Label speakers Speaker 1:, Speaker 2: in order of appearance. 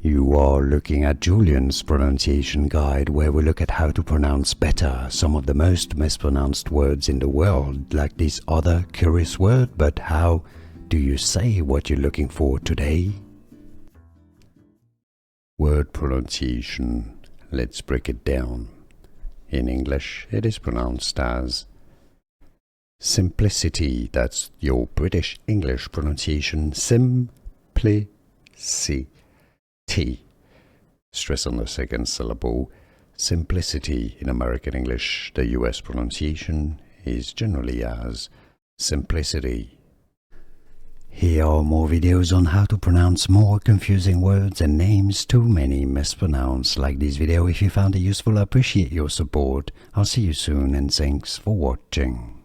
Speaker 1: You are looking at Julian's pronunciation guide, where we look at how to pronounce better some of the most mispronounced words in the world, like this other curious word. But how do you say what you're looking for today? Word pronunciation. Let's break it down. In English, it is pronounced as simplicity. That's your British English pronunciation. Simplicity. Stress on the second syllable. Simplicity. In American English, the US pronunciation is generally as simplicity. Here are more videos on how to pronounce more confusing words and names too many mispronounced. Like this video if you found it useful. I appreciate your support. I'll see you soon and thanks for watching.